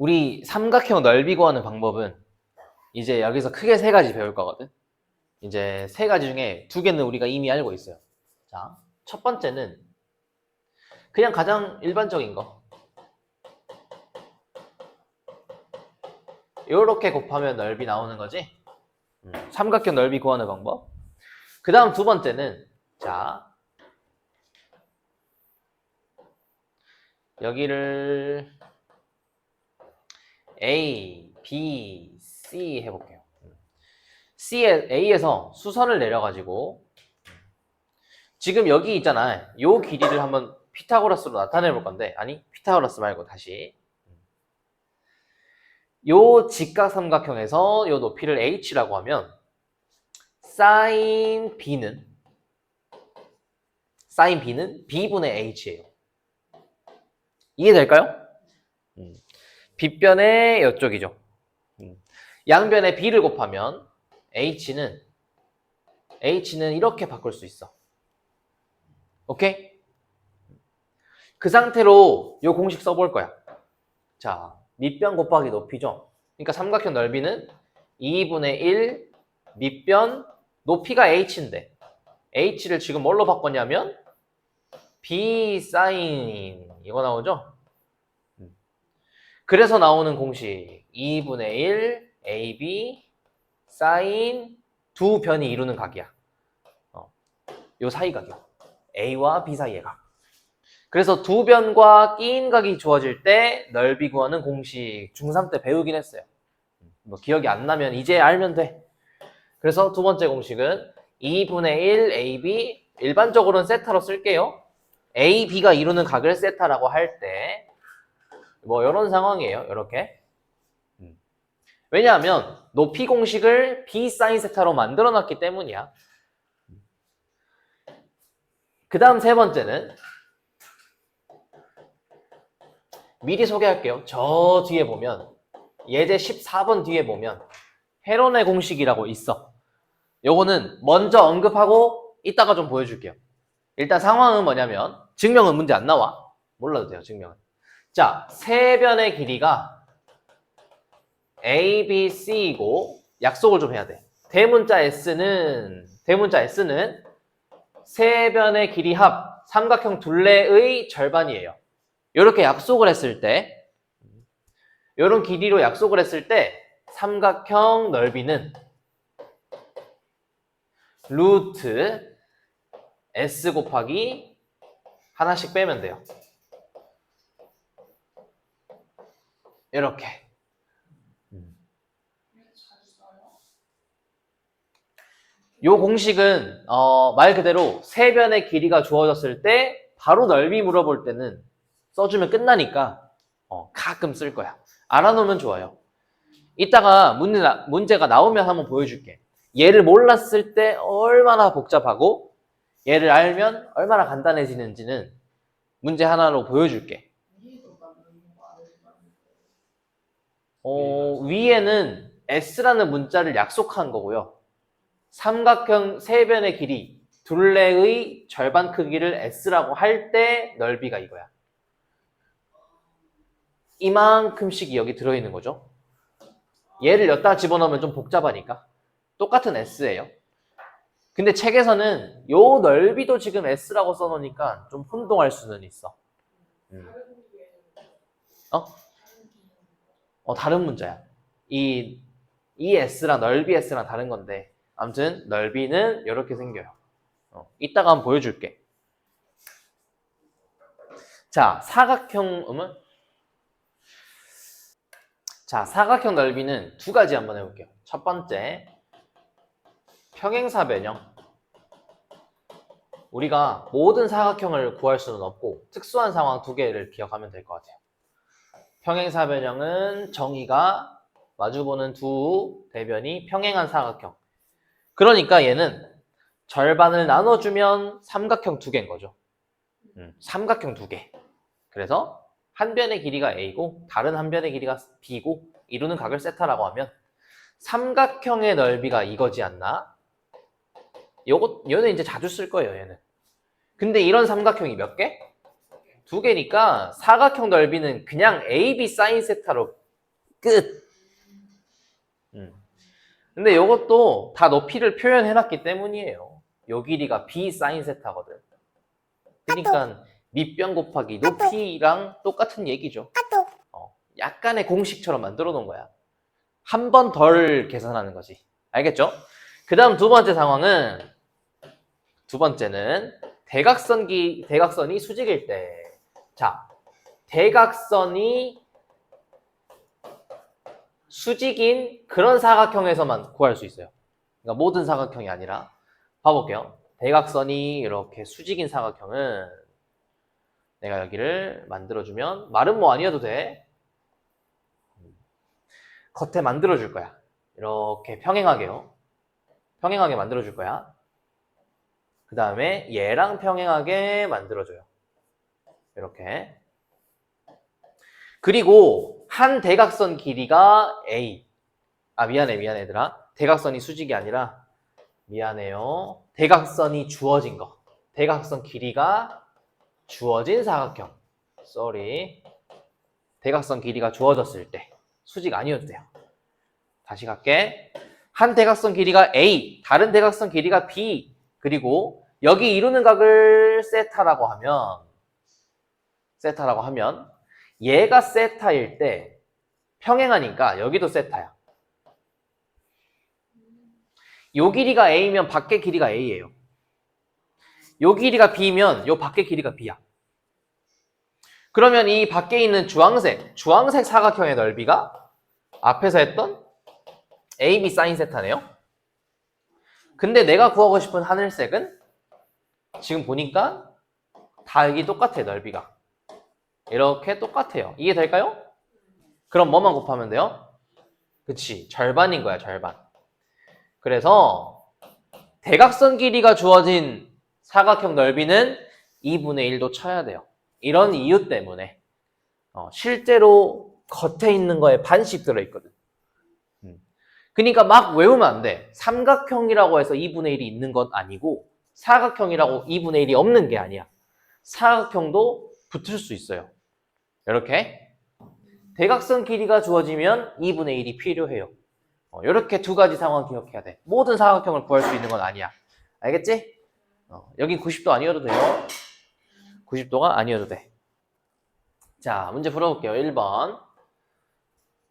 우리 삼각형 넓이 구하는 방법은 이제 여기서 크게 세 가지 배울 거거든. 이제 세 가지 중에 두 개는 우리가 이미 알고 있어요. 자, 첫 번째는 그냥 가장 일반적인 거. 요렇게 곱하면 넓이 나오는 거지. 삼각형 넓이 구하는 방법. 그 다음 두 번째는 자, 여기를 A, B, C 해볼게요. A에서 수선을 내려가지고 지금 여기 있잖아. 요 길이를 한번 피타고라스로 나타내 볼 건데, 아니 피타고라스 말고 다시 요 직각삼각형에서 요 높이를 H라고 하면 사인 B는 B분의 H예요. 이해될까요? 빗변의 이쪽이죠. 양변에 B를 곱하면 H는 이렇게 바꿀 수 있어. 오케이? 그 상태로 요 공식 써볼 거야. 자, 밑변 곱하기 높이죠. 그러니까 삼각형 넓이는 2분의 1 밑변 높이가 H인데 H를 지금 뭘로 바꿨냐면 B 사인 이거 나오죠? 그래서 나오는 공식 2분의 1 AB 사인 두 변이 이루는 각이야. 요 사이 각이요. A와 B 사이의 각. 그래서 두 변과 끼인 각이 주어질 때 넓이 구하는 공식 중3 때 배우긴 했어요. 뭐 기억이 안 나면 이제 알면 돼. 그래서 두 번째 공식은 2분의 1 AB 일반적으로는 세타로 쓸게요. A, B가 이루는 각을 세타라고 할 때 뭐 이런 상황이에요. 이렇게. 왜냐하면 높이 공식을 B 사인 세타로 만들어 놨기 때문이야. 그 다음 세 번째는 미리 소개할게요. 저 뒤에 보면 예제 14번 뒤에 보면 헤론의 공식이라고 있어. 요거는 먼저 언급하고 이따가 좀 보여줄게요. 일단 상황은 뭐냐면 증명은 문제 안 나와. 몰라도 돼요. 증명은. 자, 세 변의 길이가 A, B, C이고 약속을 좀 해야 돼. 대문자 S는 세 변의 길이 합 삼각형 둘레의 절반이에요. 이렇게 약속을 했을 때 이런 길이로 약속을 했을 때 삼각형 넓이는 루트 S 곱하기 하나씩 빼면 돼요. 이렇게. 요 공식은 말 그대로 세 변의 길이가 주어졌을 때 바로 넓이 물어볼 때는 써주면 끝나니까 가끔 쓸 거야. 알아놓으면 좋아요. 이따가 문제가 나오면 한번 보여줄게. 얘를 몰랐을 때 얼마나 복잡하고 얘를 알면 얼마나 간단해지는지는 문제 하나로 보여줄게. 위에는 S라는 문자를 약속한 거고요. 삼각형 세 변의 길이 둘레의 절반 크기를 S라고 할 때 넓이가 이거야. 이만큼씩이 여기 들어있는 거죠. 얘를 여기다 집어넣으면 좀 복잡하니까 똑같은 S예요. 근데 책에서는 요 넓이도 지금 S라고 써놓으니까 좀 혼동할 수는 있어. 다른 문자야. 이 S랑 넓이 S랑 다른 건데 아무튼 넓이는 이렇게 생겨요. 이따가 한번 보여줄게. 자, 사각형 넓이는 두 가지 한번 해볼게요. 첫 번째, 평행사 변형. 우리가 모든 사각형을 구할 수는 없고 특수한 상황 두 개를 기억하면 될 것 같아요. 평행사 변형은 정의가 마주보는 두 대변이 평행한 사각형. 그러니까 얘는 절반을 나눠주면 삼각형 두 개인 거죠. 삼각형 두 개. 그래서 한 변의 길이가 A고 다른 한 변의 길이가 B고 이루는 각을 세타라고 하면 삼각형의 넓이가 이거지 않나? 얘는 이제 자주 쓸 거예요, 얘는. 근데 이런 삼각형이 몇 개? 두 개니까 사각형 넓이는 그냥 AB 사인 세타로 끝. 근데 이것도 다 높이를 표현해놨기 때문이에요. 요 길이가 b 사인 세타거든. 그러니까 밑변 곱하기 높이랑 똑같은 얘기죠. 약간의 공식처럼 만들어 놓은 거야. 한 번 덜 계산하는 거지. 알겠죠? 그 다음 두 번째는 대각선이 수직일 때. 자, 대각선이 수직인 그런 사각형에서만 구할 수 있어요. 그러니까 모든 사각형이 아니라. 봐볼게요. 대각선이 이렇게 수직인 사각형은 내가 여기를 만들어주면 말은 뭐 아니어도 돼. 겉에 만들어줄 거야. 이렇게 평행하게요. 평행하게 만들어줄 거야. 그 다음에 얘랑 평행하게 만들어줘요. 이렇게. 그리고 한 대각선 길이가 A. 미안해 얘들아. 대각선이 수직이 아니라 미안해요. 대각선이 주어진 거. 대각선 길이가 주어진 사각형. sorry. 대각선 길이가 주어졌을 때 수직 아니어도 돼요. 다시 갈게. 한 대각선 길이가 A, 다른 대각선 길이가 B. 그리고 여기 이루는 각을 세타라고 하면 얘가 세타일 때 평행하니까 여기도 세타야. 요 길이가 A면 밖의 길이가 A예요. 요 길이가 B면 요 밖의 길이가 B야. 그러면 이 밖에 있는 주황색 사각형의 넓이가 앞에서 했던 AB 사인 세타네요. 근데 내가 구하고 싶은 하늘색은 지금 보니까 다 여기 똑같아, 넓이가. 이렇게 똑같아요. 이해될까요? 그럼 뭐만 곱하면 돼요? 그치, 절반인 거야, 절반. 그래서 대각선 길이가 주어진 사각형 넓이는 2분의 1도 쳐야 돼요. 이런 이유 때문에 실제로 겉에 있는 거에 반씩 들어있거든. 그러니까 막 외우면 안 돼. 삼각형이라고 해서 2분의 1이 있는 건 아니고 사각형이라고 2분의 1이 없는 게 아니야. 사각형도 붙을 수 있어요. 이렇게 대각선 길이가 주어지면 2분의 1이 필요해요. 이렇게 두 가지 상황 기억해야 돼. 모든 사각형을 구할 수 있는 건 아니야. 알겠지? 여기 90도 아니어도 돼요. 90도가 아니어도 돼. 자, 문제 풀어볼게요. 1번.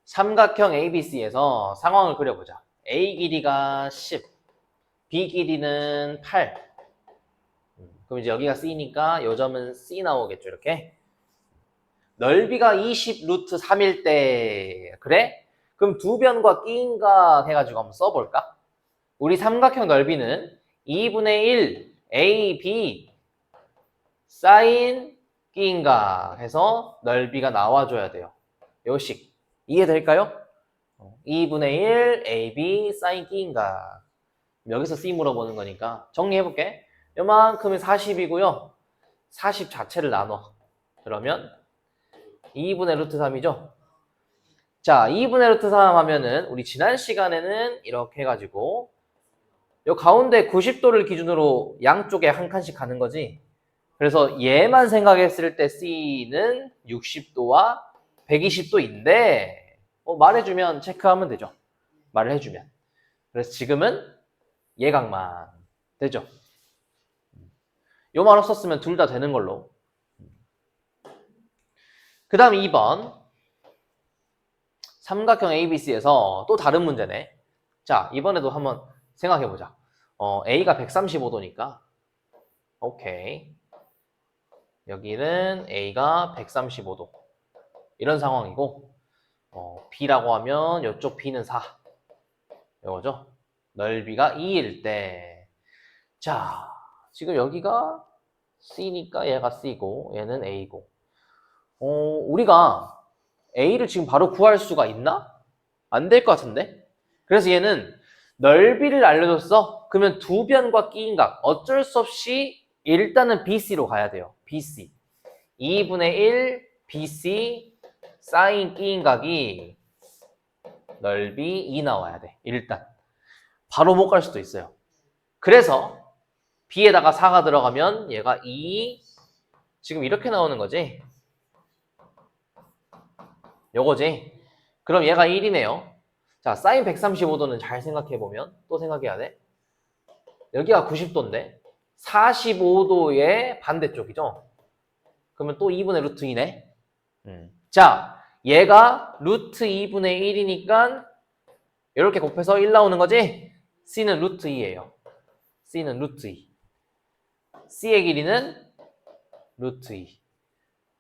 삼각형 ABC에서 상황을 그려보자. A 길이가 10, B 길이는 8. 그럼 이제 여기가 C니까 요 점은 C 나오겠죠, 이렇게. 넓이가 20 루트 3일 때, 그래? 그럼 두 변과 끼인각 해가지고 한번 써볼까? 우리 삼각형 넓이는 2분의 1 AB 사인 끼인각 해서 넓이가 나와줘야 돼요. 요식. 이해될까요? 2분의 1 AB 사인 끼인각. 여기서 C 물어보는 거니까 정리해볼게. 요만큼이 40이고요. 40 자체를 나눠. 그러면 2분의 루트 3이죠. 자, 2분의 루트 3 하면은 우리 지난 시간에는 이렇게 해가지고 요 가운데 90도를 기준으로 양쪽에 한 칸씩 가는 거지. 그래서 얘만 생각했을 때 C는 60도와 120도인데 말해주면 체크하면 되죠. 말을 해주면. 그래서 지금은 예각만 되죠. 요 말 없었으면 둘 다 되는 걸로. 그 다음 2번. 삼각형 ABC에서 또 다른 문제네. 자, 이번에도 한번 생각해보자. A가 135도니까 오케이. 여기는 A가 135도. 이런 상황이고 B라고 하면 이쪽 B는 4. 이거죠. 넓이가 2일 때. 자, 지금 여기가 C니까 얘가 C고 얘는 A고. 우리가 A를 지금 바로 구할 수가 있나? 안 될 것 같은데? 그래서 얘는 넓이를 알려줬어? 그러면 두 변과 끼인각 어쩔 수 없이 일단은 BC로 가야 돼요. BC. 2분의 1 BC 사인 끼인각이 넓이 2 나와야 돼. 일단. 바로 못 갈 수도 있어요. 그래서 B에다가 4가 들어가면 얘가 2 지금 이렇게 나오는 거지. 요거지. 그럼 얘가 1이네요. 자, 사인 135도는 잘 생각해보면 또 생각해야 돼. 여기가 90도인데 45도의 반대쪽이죠. 그러면 또 2분의 루트 2네. 자, 얘가 루트 2분의 1이니까 이렇게 곱해서 1 나오는 거지? C는 루트 2예요. C는 루트 2. C의 길이는 루트 2.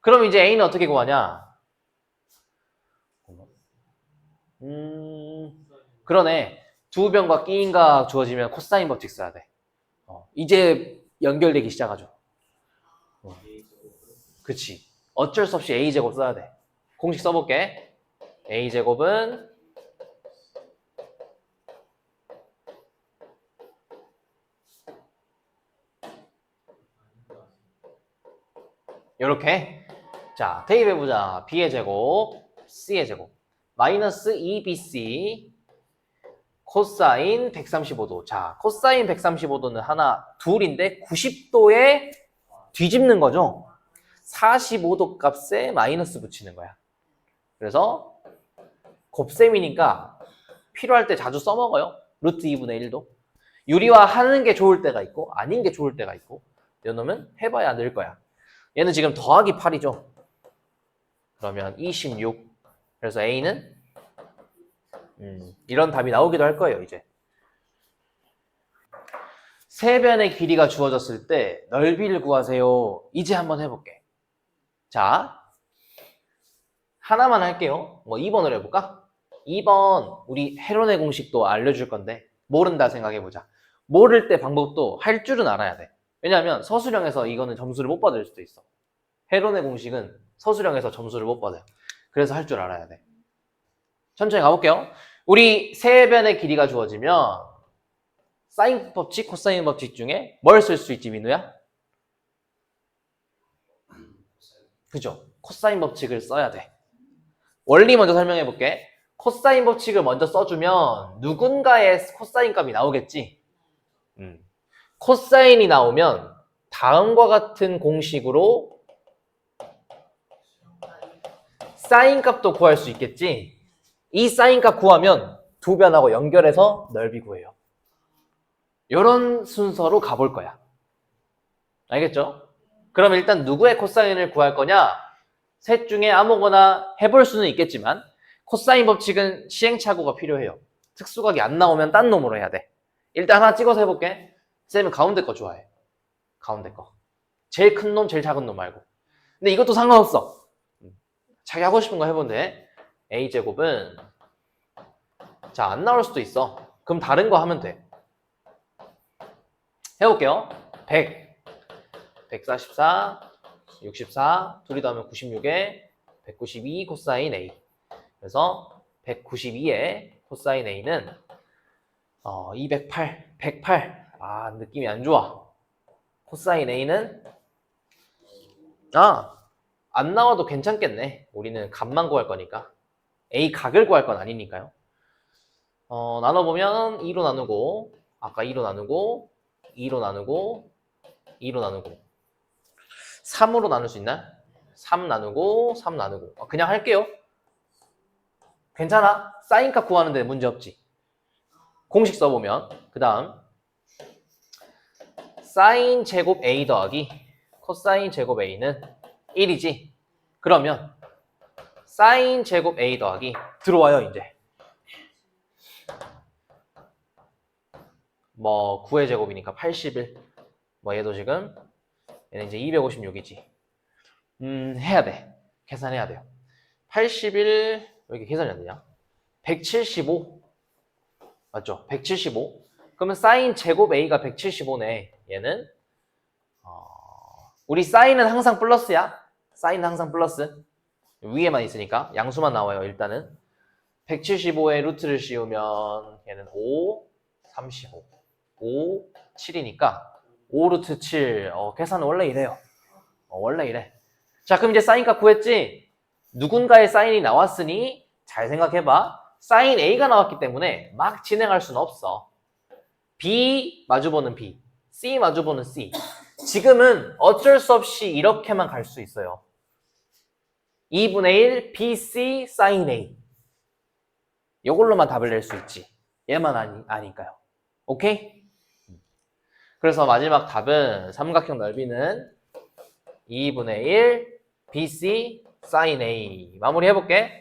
그럼 이제 A는 어떻게 구하냐? 그러네. 두 변과 끼인각 주어지면 코사인 법칙 써야 돼. 이제 연결되기 시작하죠. 그치. 어쩔 수 없이 A제곱 써야 돼. 공식 써볼게. A제곱은 이렇게. 자, 대입해보자. B의 제곱, C의 제곱. 마이너스 2BC 코사인 135도. 자, 코사인 135도는 하나, 둘인데 90도에 뒤집는 거죠. 45도 값에 마이너스 붙이는 거야. 그래서 곱셈이니까 필요할 때 자주 써먹어요. 루트 2분의 1도. 유리화 하는 게 좋을 때가 있고 아닌 게 좋을 때가 있고 이놈은 해봐야 늘 거야. 얘는 지금 더하기 8이죠. 그러면 26. 그래서 A는 이런 답이 나오기도 할 거예요. 이제 세 변의 길이가 주어졌을 때 넓이를 구하세요. 이제 한번 해볼게. 자, 하나만 할게요. 뭐 2번으로 해볼까? 2번 우리 헤론의 공식도 알려줄 건데 모른다 생각해보자. 모를 때 방법도 할 줄은 알아야 돼. 왜냐하면 서술형에서 이거는 점수를 못 받을 수도 있어. 헤론의 공식은 서술형에서 점수를 못 받아요. 그래서 할 줄 알아야 돼. 천천히 가볼게요. 우리 세 변의 길이가 주어지면 사인 법칙, 코사인 법칙 중에 뭘 쓸 수 있지, 민우야? 그죠? 코사인 법칙을 써야 돼. 원리 먼저 설명해 볼게. 코사인 법칙을 먼저 써주면 누군가의 코사인 값이 나오겠지? 코사인이 나오면 다음과 같은 공식으로 사인 값도 구할 수 있겠지? 이 사인 값 구하면 두 변하고 연결해서 넓이 구해요. 이런 순서로 가볼 거야. 알겠죠? 그럼 일단 누구의 코사인을 구할 거냐? 셋 중에 아무거나 해볼 수는 있겠지만 코사인 법칙은 시행착오가 필요해요. 특수각이 안 나오면 딴 놈으로 해야 돼. 일단 하나 찍어서 해볼게. 쌤은 가운데 거 좋아해. 가운데 거. 제일 큰 놈, 제일 작은 놈 말고. 근데 이것도 상관없어. 자기 하고 싶은 거 해본대. A제곱은 자, 안 나올 수도 있어. 그럼 다른 거 하면 돼. 해볼게요. 100, 144, 64, 둘이 더하면 96에 192 코사인 A. 그래서 192의 코사인 A는 208, 108. 아, 느낌이 안 좋아. 코사인 A는 안 나와도 괜찮겠네. 우리는 값만 구할 거니까. A 각을 구할 건 아니니까요. 나눠보면 2로 나누고 아까 2로 나누고 2로 나누고 2로 나누고 3으로 나눌 수 있나? 3 나누고 3 나누고 그냥 할게요. 괜찮아. 사인값 구하는데 문제 없지. 공식 써보면 그 다음 사인 제곱 A 더하기 코사인 제곱 A는 1이지. 그러면 사인 제곱 A 더하기 들어와요. 이제 뭐 9의 제곱이니까 81. 뭐 얘도 지금 얘는 이제 256이지. 해야 돼. 계산해야 돼요. 81 왜 이렇게 계산이 안 되냐? 175 맞죠? 175. 그러면 사인 제곱 A가 175네. 얘는 우리 사인은 항상 플러스야. 사인은 항상 플러스. 위에만 있으니까 양수만 나와요. 일단은 175에 루트를 씌우면 얘는 5, 35. 5, 7이니까 5루트 7. 계산은 원래 이래요. 원래 이래. 자, 그럼 이제 사인값 구했지? 누군가의 사인이 나왔으니 잘 생각해봐. 사인 A가 나왔기 때문에 막 진행할 수는 없어. B 마주보는 B, C 마주보는 C. 지금은 어쩔 수 없이 이렇게만 갈 수 있어요. 2분의 1 BC 사인 A. 이걸로만 답을 낼 수 있지. 얘만 아니까요. 오케이? 그래서 마지막 답은 삼각형 넓이는 2분의 1 BC sin A. 마무리 해볼게.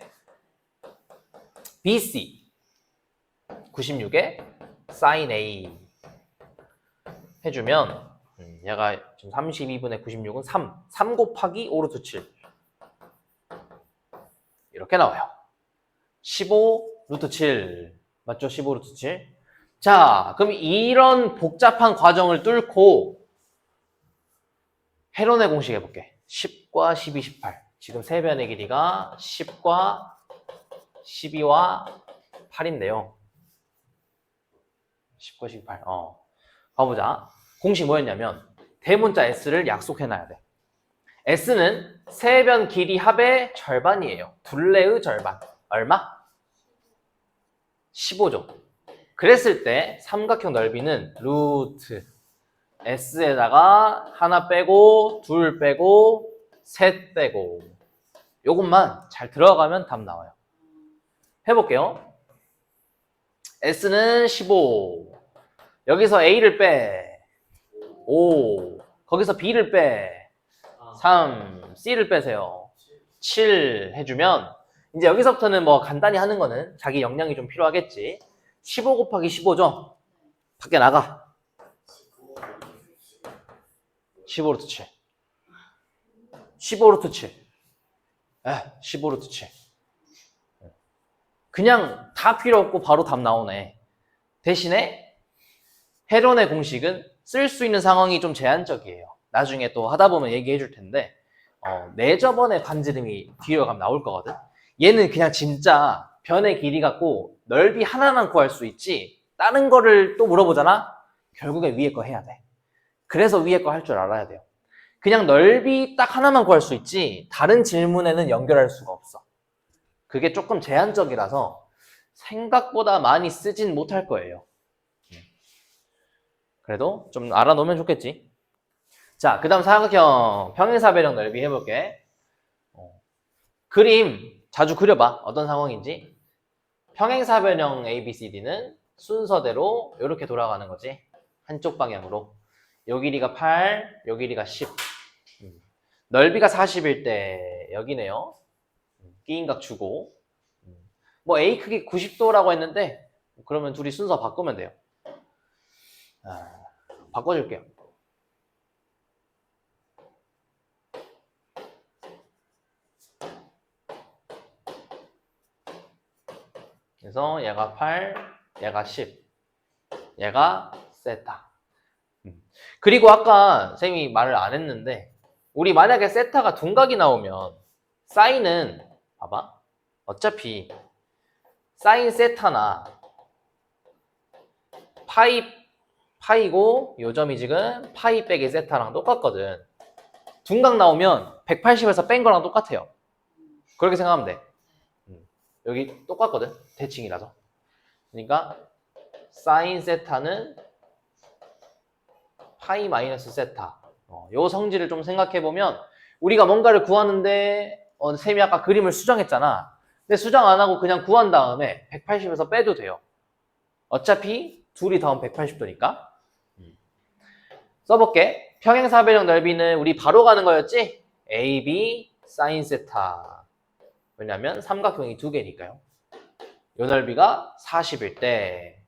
BC 96에 sin A 해주면 얘가 지금 32분의 96은 3 곱하기 5루트 7 이렇게 나와요. 15 루트 7 맞죠? 15 루트 7. 자, 그럼 이런 복잡한 과정을 뚫고 헤론의 공식 해볼게. 10과 12, 18. 지금 세 변의 길이가 10과 12와 8인데요. 10과 18. 가보자. 공식 뭐였냐면 대문자 S를 약속해놔야 돼. S는 세 변 길이 합의 절반이에요. 둘레의 절반. 얼마? 15죠. 그랬을 때 삼각형 넓이는 루트 S에다가 하나 빼고 둘 빼고 셋 빼고 요것만 잘 들어가면 답 나와요. 해볼게요. S는 15. 여기서 A를 빼. 5. 거기서 B를 빼. 3. C를 빼세요. 7 해주면 이제 여기서부터는 뭐 간단히 하는 거는 자기 역량이 좀 필요하겠지. 15 곱하기 15죠? 밖에 나가. 15 루트 7. 15 루트 7. 15 루트 7. 그냥 다 필요 없고 바로 답 나오네. 대신에 헤론의 공식은 쓸 수 있는 상황이 좀 제한적이에요. 나중에 또 하다 보면 얘기해 줄 텐데 내저번의 반지름이 뒤로 가면 나올 거거든. 얘는 그냥 진짜 변의 길이 갖고 넓이 하나만 구할 수 있지 다른 거를 또 물어보잖아? 결국에 위에 거 해야 돼. 그래서 위에 거 할 줄 알아야 돼요. 그냥 넓이 딱 하나만 구할 수 있지 다른 질문에는 연결할 수가 없어. 그게 조금 제한적이라서 생각보다 많이 쓰진 못할 거예요. 그래도 좀 알아놓으면 좋겠지. 자, 그 다음 사각형 평행사변형 넓이 해볼게. 그림 자주 그려봐. 어떤 상황인지. 평행사변형 ABCD는 순서대로 이렇게 돌아가는 거지. 한쪽 방향으로. 요 길이가 8, 요 길이가 10. 넓이가 40일 때 여기네요. 끼인각 주고. 뭐 A 크기 90도라고 했는데 그러면 둘이 순서 바꾸면 돼요. 바꿔줄게요. 그래서 얘가 8, 얘가 10, 얘가 세타. 그리고 아까 쌤이 말을 안 했는데 우리 만약에 세타가 둔각이 나오면 사인은 봐봐. 어차피 사인 세타나 파이고 요 점이 지금 파이 빼기 세타랑 똑같거든. 둔각 나오면 180에서 뺀 거랑 똑같아요. 그렇게 생각하면 돼. 여기 똑같거든. 대칭이라서. 그러니까 사인 세타는 파이 마이너스 세타. 요 성질을 좀 생각해보면 우리가 뭔가를 구하는데 쌤이 아까 그림을 수정했잖아. 근데 수정 안 하고 그냥 구한 다음에 180에서 빼도 돼요. 어차피 둘이 더하면 180도니까. 써볼게. 평행사변형 넓이는 우리 바로 가는 거였지? AB 사인 세타. 왜냐면 삼각형이 두 개니까요. 요 넓이가 40일 때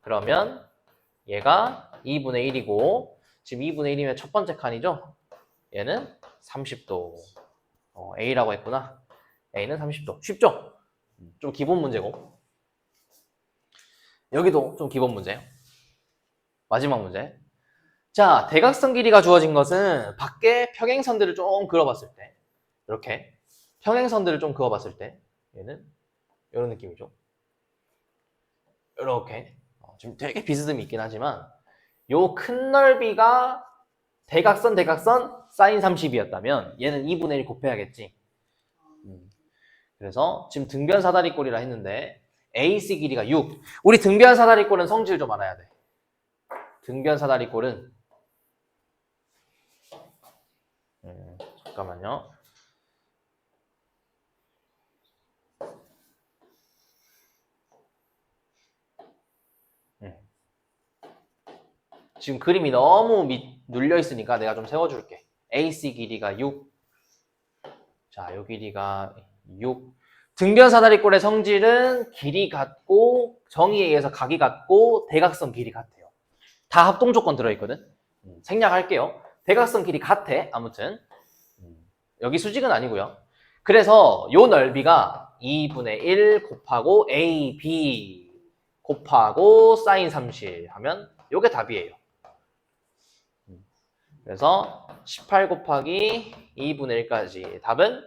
그러면 얘가 2분의 1이고 지금 2분의 1이면 첫 번째 칸이죠? 얘는 30도. A라고 했구나. A는 30도. 쉽죠? 좀 기본 문제고. 여기도 좀 기본 문제예요. 마지막 문제. 자, 대각선 길이가 주어진 것은 밖에 평행선들을 좀 그어봤을 때 이렇게 평행선들을 좀 그어봤을 때 얘는 이런 느낌이죠. 이렇게 지금 되게 비스듬히 있긴 하지만 요 큰 넓이가 대각선 사인 30이었다면 얘는 2분의 1 곱해야겠지. 그래서 지금 등변 사다리꼴이라 했는데 AC 길이가 6. 우리 등변 사다리꼴은 성질 좀 알아야 돼. 등변 사다리꼴은 잠깐만요. 지금 그림이 너무 눌려 있으니까 내가 좀 세워줄게. AC 길이가 6. 자, 요 길이가 6. 등변 사다리꼴의 성질은 길이 같고 정의에 의해서 각이 같고 대각선 길이 같아요. 다 합동 조건 들어있거든. 생략할게요. 대각선 길이 같아. 아무튼 여기 수직은 아니고요. 그래서 요 넓이가 2분의 1 곱하고 AB 곱하고 사인 30 하면 요게 답이에요. 그래서 18 곱하기 2분의 1까지 답은